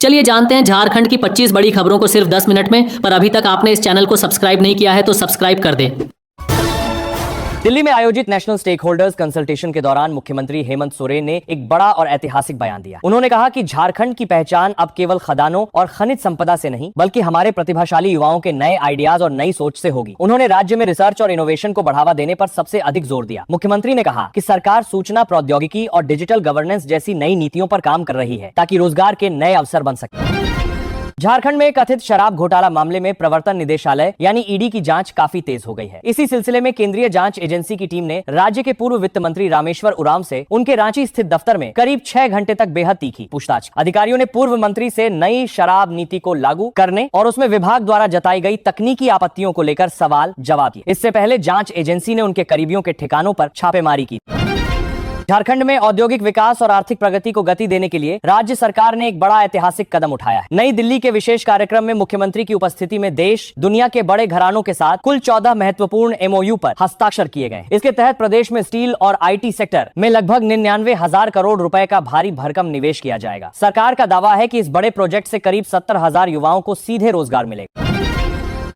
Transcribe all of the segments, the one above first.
चलिए जानते हैं झारखंड की 25 बड़ी खबरों को सिर्फ 10 मिनट में। पर अभी तक आपने इस चैनल को सब्सक्राइब नहीं किया है तो सब्सक्राइब कर दें। दिल्ली में आयोजित नेशनल स्टेक होल्डर्स कंसल्टेशन के दौरान मुख्यमंत्री हेमंत सोरेन ने एक बड़ा और ऐतिहासिक बयान दिया। उन्होंने कहा कि झारखंड की पहचान अब केवल खदानों और खनिज संपदा से नहीं बल्कि हमारे प्रतिभाशाली युवाओं के नए आइडियाज और नई सोच से होगी। उन्होंने राज्य में रिसर्च और इनोवेशन को बढ़ावा देने पर सबसे अधिक जोर दिया। मुख्यमंत्री ने कहा कि सरकार सूचना प्रौद्योगिकी और डिजिटल गवर्नेंस जैसी नई नीतियों पर काम कर रही है ताकि रोजगार के नए अवसर बन सके। झारखंड में कथित शराब घोटाला मामले में प्रवर्तन निदेशालय यानी ईडी की जांच काफी तेज हो गई है। इसी सिलसिले में केंद्रीय जांच एजेंसी की टीम ने राज्य के पूर्व वित्त मंत्री रामेश्वर उरांव से उनके रांची स्थित दफ्तर में करीब 6 घंटे तक बेहद तीखी पूछताछ। अधिकारियों ने पूर्व मंत्री से नई शराब नीति को लागू करने और उसमें विभाग द्वारा जताई गई तकनीकी आपत्तियों को लेकर सवाल जवाब किए। इससे पहले जांच एजेंसी ने उनके करीबियों के ठिकानों पर छापेमारी की। झारखंड में औद्योगिक विकास और आर्थिक प्रगति को गति देने के लिए राज्य सरकार ने एक बड़ा ऐतिहासिक कदम उठाया है। नई दिल्ली के विशेष कार्यक्रम में मुख्यमंत्री की उपस्थिति में देश दुनिया के बड़े घरानों के साथ कुल 14 महत्वपूर्ण एमओयू पर हस्ताक्षर किए गए। इसके तहत प्रदेश में स्टील और आईटी सेक्टर में लगभग 99,000 करोड़ रुपए का भारी भरकम निवेश किया जाएगा। सरकार का दावा है कि इस बड़े प्रोजेक्ट से करीब 70,000 युवाओं को सीधे रोजगार मिलेगा।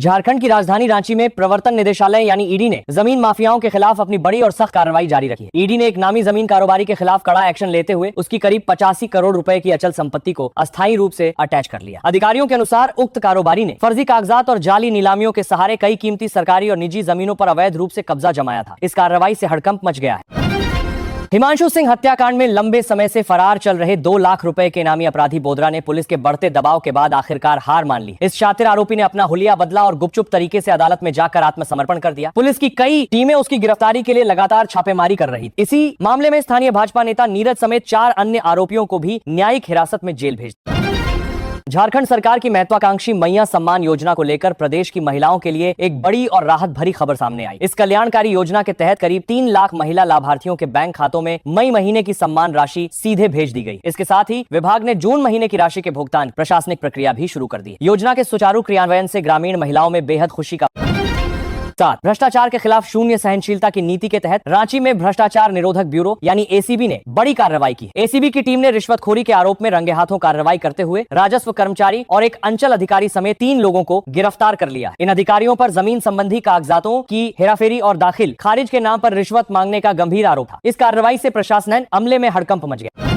झारखंड की राजधानी रांची में प्रवर्तन निदेशालय यानी ईडी ने जमीन माफियाओं के खिलाफ अपनी बड़ी और सख्त कार्रवाई जारी रखी है। ईडी ने एक नामी जमीन कारोबारी के खिलाफ कड़ा एक्शन लेते हुए उसकी करीब 85 करोड़ रुपए की अचल संपत्ति को अस्थायी रूप से अटैच कर लिया। अधिकारियों के अनुसार उक्त कारोबारी ने फर्जी कागजात और जाली नीलामियों के सहारे कई कीमती सरकारी और निजी जमीनों पर अवैध रूप से कब्जा जमाया था। इस कार्रवाई से हड़कंप मच गया है। हिमांशु सिंह हत्याकांड में लंबे समय से फरार चल रहे 2 लाख रुपए के इनामी अपराधी बोदरा ने पुलिस के बढ़ते दबाव के बाद आखिरकार हार मान ली। इस शातिर आरोपी ने अपना हुलिया बदला और गुपचुप तरीके से अदालत में जाकर आत्मसमर्पण कर दिया। पुलिस की कई टीमें उसकी गिरफ्तारी के लिए लगातार छापेमारी कर रही। इसी मामले में स्थानीय भाजपा नेता नीरज समेत 4 अन्य आरोपियों को भी न्यायिक हिरासत में जेल भेज दिया। झारखंड सरकार की महत्वाकांक्षी मैया सम्मान योजना को लेकर प्रदेश की महिलाओं के लिए एक बड़ी और राहत भरी खबर सामने आई। इस कल्याणकारी योजना के तहत करीब 3 लाख महिला लाभार्थियों के बैंक खातों में मई महीने की सम्मान राशि सीधे भेज दी गई। इसके साथ ही विभाग ने जून महीने की राशि के भुगतान प्रशासनिक प्रक्रिया भी शुरू कर दी। योजना के सुचारू क्रियान्वयन से ग्रामीण महिलाओं में बेहद खुशी का भ्रष्टाचार के खिलाफ शून्य सहनशीलता की नीति के तहत रांची में भ्रष्टाचार निरोधक ब्यूरो यानी एसीबी ने बड़ी कार्रवाई की। एसीबी की टीम ने रिश्वतखोरी के आरोप में रंगे हाथों कार्रवाई करते हुए राजस्व कर्मचारी और एक अंचल अधिकारी समेत 3 लोगों को गिरफ्तार कर लिया। इन अधिकारियों पर जमीन संबंधी कागजातों की हेराफेरी और दाखिल खारिज के नाम पर रिश्वत मांगने का गंभीर आरोप था। इस कार्रवाई से प्रशासन अमले में हड़कंप मच गया।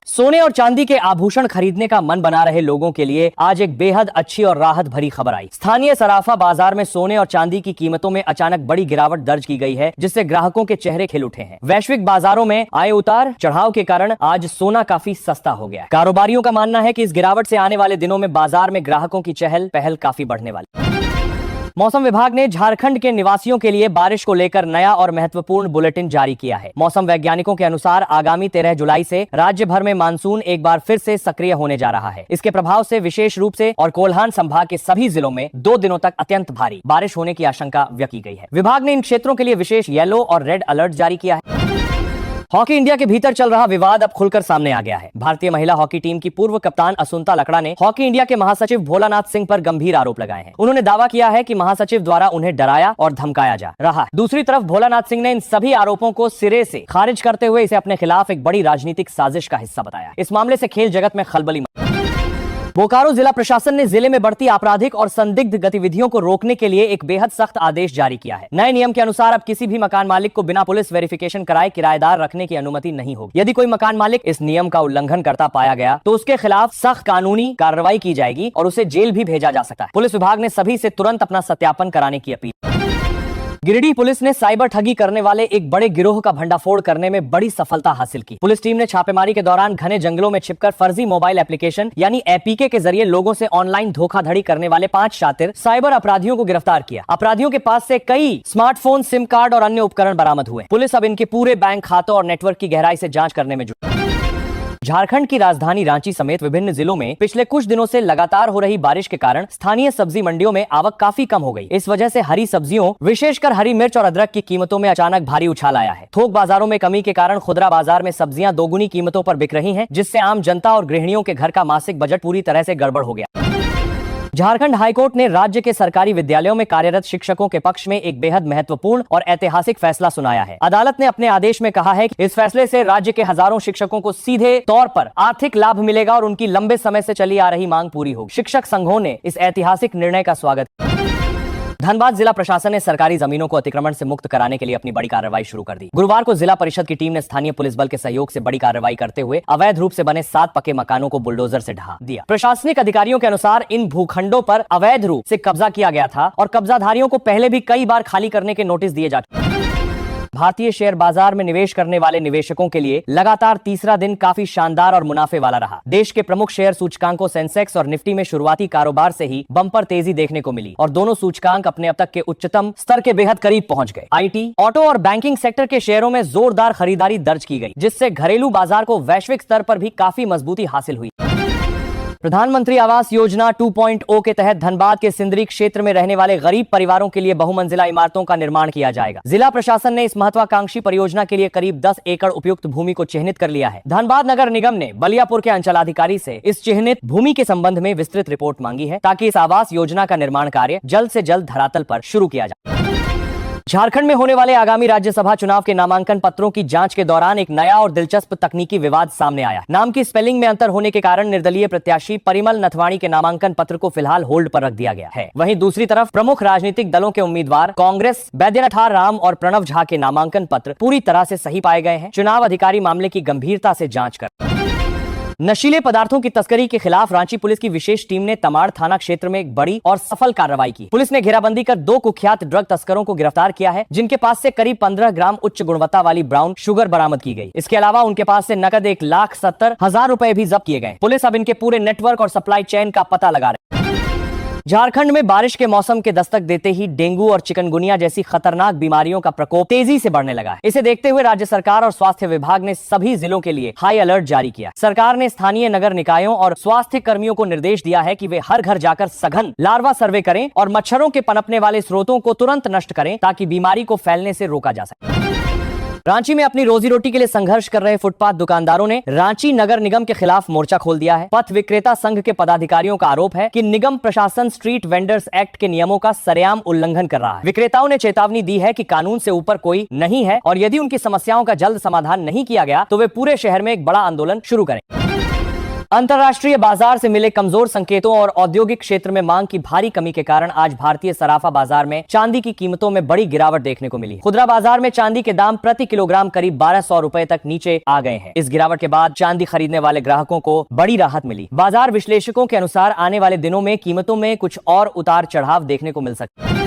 सोने और चांदी के आभूषण खरीदने का मन बना रहे लोगों के लिए आज एक बेहद अच्छी और राहत भरी खबर आई। स्थानीय सराफा बाजार में सोने और चांदी की कीमतों में अचानक बड़ी गिरावट दर्ज की गई है, जिससे ग्राहकों के चेहरे खिल उठे हैं। वैश्विक बाजारों में आए उतार चढ़ाव के कारण आज सोना काफी सस्ता हो गया। कारोबारियों का मानना है कि इस गिरावट से आने वाले दिनों में बाजार में ग्राहकों की चहल पहल काफी बढ़ने वाली। मौसम विभाग ने झारखंड के निवासियों के लिए बारिश को लेकर नया और महत्वपूर्ण बुलेटिन जारी किया है। मौसम वैज्ञानिकों के अनुसार आगामी 13 जुलाई से राज्य भर में मानसून एक बार फिर से सक्रिय होने जा रहा है। इसके प्रभाव से विशेष रूप से और कोल्हान संभाग के सभी जिलों में 2 दिनों तक अत्यंत भारी बारिश होने की आशंका व्यक्त की गई है। विभाग ने इन क्षेत्रों के लिए विशेष येलो और रेड अलर्ट जारी किया है। हॉकी इंडिया के भीतर चल रहा विवाद अब खुलकर सामने आ गया है। भारतीय महिला हॉकी टीम की पूर्व कप्तान असुंता लकड़ा ने हॉकी इंडिया के महासचिव भोलानाथ सिंह पर गंभीर आरोप लगाए हैं। उन्होंने दावा किया है कि महासचिव द्वारा उन्हें डराया और धमकाया जा रहा। दूसरी तरफ भोलानाथ सिंह ने इन सभी आरोपों को सिरे से खारिज करते हुए इसे अपने खिलाफ एक बड़ी राजनीतिक साजिश का हिस्सा बताया। इस मामले से खेल जगत में खलबली। बोकारो जिला प्रशासन ने जिले में बढ़ती आपराधिक और संदिग्ध गतिविधियों को रोकने के लिए एक बेहद सख्त आदेश जारी किया है। नए नियम के अनुसार अब किसी भी मकान मालिक को बिना पुलिस वेरिफिकेशन कराए किराएदार रखने की अनुमति नहीं होगी। यदि कोई मकान मालिक इस नियम का उल्लंघन करता पाया गया तो उसके खिलाफ सख्त कानूनी कार्रवाई की जाएगी और उसे जेल भी भेजा जा सकता है। पुलिस विभाग ने सभी से तुरंत अपना सत्यापन कराने की अपील। गिरिडीह पुलिस ने साइबर ठगी करने वाले एक बड़े गिरोह का भंडाफोड़ करने में बड़ी सफलता हासिल की। पुलिस टीम ने छापेमारी के दौरान घने जंगलों में छिपकर फर्जी मोबाइल एप्लीकेशन यानी एपीके के जरिए लोगों से ऑनलाइन धोखाधड़ी करने वाले 5 शातिर साइबर अपराधियों को गिरफ्तार किया। अपराधियों के पास से कई स्मार्टफोन, सिम कार्ड और अन्य उपकरण बरामद हुए। पुलिस अब इनके पूरे बैंक खातों और नेटवर्क की गहराई से जांच करने में जुटी। झारखंड की राजधानी रांची समेत विभिन्न जिलों में पिछले कुछ दिनों से लगातार हो रही बारिश के कारण स्थानीय सब्जी मंडियों में आवक काफी कम हो गई। इस वजह से हरी सब्जियों, विशेषकर हरी मिर्च और अदरक की कीमतों में अचानक भारी उछाल आया है। थोक बाजारों में कमी के कारण खुदरा बाजार में सब्जियां दोगुनी कीमतों पर बिक रही हैं, जिससे आम जनता और गृहिणियों के घर का मासिक बजट पूरी तरह से गड़बड़ हो गया। झारखंड हाईकोर्ट ने राज्य के सरकारी विद्यालयों में कार्यरत शिक्षकों के पक्ष में एक बेहद महत्वपूर्ण और ऐतिहासिक फैसला सुनाया है। अदालत ने अपने आदेश में कहा है कि इस फैसले से राज्य के हजारों शिक्षकों को सीधे तौर पर आर्थिक लाभ मिलेगा और उनकी लंबे समय से चली आ रही मांग पूरी होगी। शिक्षक संघों ने इस ऐतिहासिक निर्णय का स्वागत। धनबाद जिला प्रशासन ने सरकारी जमीनों को अतिक्रमण से मुक्त कराने के लिए अपनी बड़ी कार्रवाई शुरू कर दी। गुरुवार को जिला परिषद की टीम ने स्थानीय पुलिस बल के सहयोग से बड़ी कार्रवाई करते हुए अवैध रूप से बने 7 पक्के मकानों को बुलडोजर से ढहा दिया। प्रशासनिक अधिकारियों के अनुसार इन भूखंडों पर अवैध रूप से कब्जा किया गया था और कब्जाधारियों को पहले भी कई बार खाली करने के नोटिस दिए जा चुके। भारतीय शेयर बाजार में निवेश करने वाले निवेशकों के लिए लगातार तीसरा दिन काफी शानदार और मुनाफे वाला रहा। देश के प्रमुख शेयर सूचकांकों सेंसेक्स और निफ्टी में शुरुआती कारोबार से ही बम्पर तेजी देखने को मिली और दोनों सूचकांक अपने अब तक के उच्चतम स्तर के बेहद करीब पहुंच गए। आईटी, ऑटो और बैंकिंग सेक्टर के शेयरों में जोरदार खरीदारी दर्ज की गई, जिससे घरेलू बाजार को वैश्विक स्तर पर भी काफी मजबूती हासिल हुई। प्रधानमंत्री आवास योजना 2.0 के तहत धनबाद के सिंदरी क्षेत्र में रहने वाले गरीब परिवारों के लिए बहुमंजिला इमारतों का निर्माण किया जाएगा। जिला प्रशासन ने इस महत्वाकांक्षी परियोजना के लिए करीब 10 एकड़ उपयुक्त भूमि को चिन्हित कर लिया है। धनबाद नगर निगम ने बलियापुर के अंचलाधिकारी से इस चिन्हित भूमि के संबंध में विस्तृत रिपोर्ट मांगी है, ताकि इस आवास योजना का निर्माण कार्य जल्द से जल्द धरातल पर शुरू किया जाए। झारखंड में होने वाले आगामी राज्यसभा चुनाव के नामांकन पत्रों की जांच के दौरान एक नया और दिलचस्प तकनीकी विवाद सामने आया। नाम की स्पेलिंग में अंतर होने के कारण निर्दलीय प्रत्याशी परिमल नथवाणी के नामांकन पत्र को फिलहाल होल्ड पर रख दिया गया है। वहीं दूसरी तरफ प्रमुख राजनीतिक दलों के उम्मीदवार कांग्रेस बैद्यनाथ राम और प्रणव झा के नामांकन पत्र पूरी तरह से सही पाए गए हैं। चुनाव अधिकारी मामले की गंभीरता से जांच कर नशीले पदार्थों की तस्करी के खिलाफ रांची पुलिस की विशेष टीम ने तमाड़ थाना क्षेत्र में एक बड़ी और सफल कार्रवाई की। पुलिस ने घेराबंदी कर 2 कुख्यात ड्रग तस्करों को गिरफ्तार किया है, जिनके पास से करीब 15 ग्राम उच्च गुणवत्ता वाली ब्राउन शुगर बरामद की गई। इसके अलावा उनके पास से नकद 1,70,000 रुपए भी जब्त किए गए। पुलिस अब इनके पूरे नेटवर्क और सप्लाई चेन का पता लगा रही है। झारखंड में बारिश के मौसम के दस्तक देते ही डेंगू और चिकनगुनिया जैसी खतरनाक बीमारियों का प्रकोप तेजी से बढ़ने लगा है। इसे देखते हुए राज्य सरकार और स्वास्थ्य विभाग ने सभी जिलों के लिए हाई अलर्ट जारी किया। सरकार ने स्थानीय नगर निकायों और स्वास्थ्य कर्मियों को निर्देश दिया है कि वे हर घर जाकर सघन लार्वा सर्वे करें और मच्छरों के पनपने वाले स्रोतों को तुरंत नष्ट करें, ताकि बीमारी को फैलने से रोका जा सके। रांची में अपनी रोजी रोटी के लिए संघर्ष कर रहे फुटपाथ दुकानदारों ने रांची नगर निगम के खिलाफ मोर्चा खोल दिया है। पथ विक्रेता संघ के पदाधिकारियों का आरोप है कि निगम प्रशासन स्ट्रीट वेंडर्स एक्ट के नियमों का सरेआम उल्लंघन कर रहा है। विक्रेताओं ने चेतावनी दी है कि कानून से ऊपर कोई नहीं है और यदि उनकी समस्याओं का जल्द समाधान नहीं किया गया तो वे पूरे शहर में एक बड़ा आंदोलन शुरू करें। अंतर्राष्ट्रीय बाजार से मिले कमजोर संकेतों और औद्योगिक क्षेत्र में मांग की भारी कमी के कारण आज भारतीय सराफा बाजार में चांदी की कीमतों में बड़ी गिरावट देखने को मिली। खुदरा बाजार में चांदी के दाम प्रति किलोग्राम करीब 1200 रुपए तक नीचे आ गए हैं। इस गिरावट के बाद चांदी खरीदने वाले ग्राहकों को बड़ी राहत मिली। बाजार विश्लेषकों के अनुसार आने वाले दिनों में कीमतों में कुछ और उतार चढ़ाव देखने को मिल सकता है।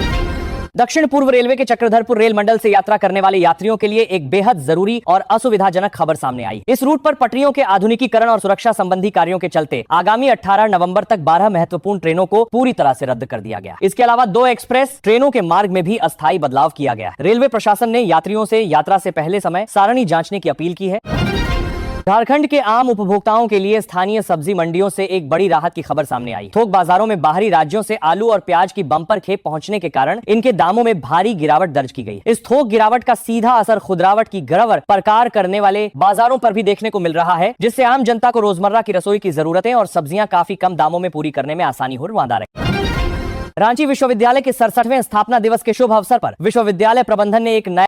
दक्षिण पूर्व रेलवे के चक्रधरपुर रेल मंडल से यात्रा करने वाले यात्रियों के लिए एक बेहद जरूरी और असुविधाजनक खबर सामने आई। इस रूट पर पटरियों के आधुनिकीकरण और सुरक्षा संबंधी कार्यों के चलते आगामी 18 नवंबर तक 12 महत्वपूर्ण ट्रेनों को पूरी तरह से रद्द कर दिया गया। इसके अलावा 2 एक्सप्रेस ट्रेनों के मार्ग में भी अस्थायी बदलाव किया गया। रेलवे प्रशासन ने यात्रियों से यात्रा से पहले समय सारणी जांचने की अपील की है। झारखंड के आम उपभोक्ताओं के लिए स्थानीय सब्जी मंडियों से एक बड़ी राहत की खबर सामने आई। थोक बाजारों में बाहरी राज्यों से आलू और प्याज की बम्पर खेप पहुंचने के कारण इनके दामों में भारी गिरावट दर्ज की गई। इस थोक गिरावट का सीधा असर खुदरावट की गिरावट प्रकार करने वाले बाजारों पर भी देखने को मिल रहा है, जिससे आम जनता को रोजमर्रा की रसोई की जरूरतें और सब्जियां काफी कम दामों में पूरी करने में आसानी हो रही है। रांची विश्वविद्यालय के 67वें स्थापना दिवस के शुभ अवसर पर विश्वविद्यालय प्रबंधन ने एक नया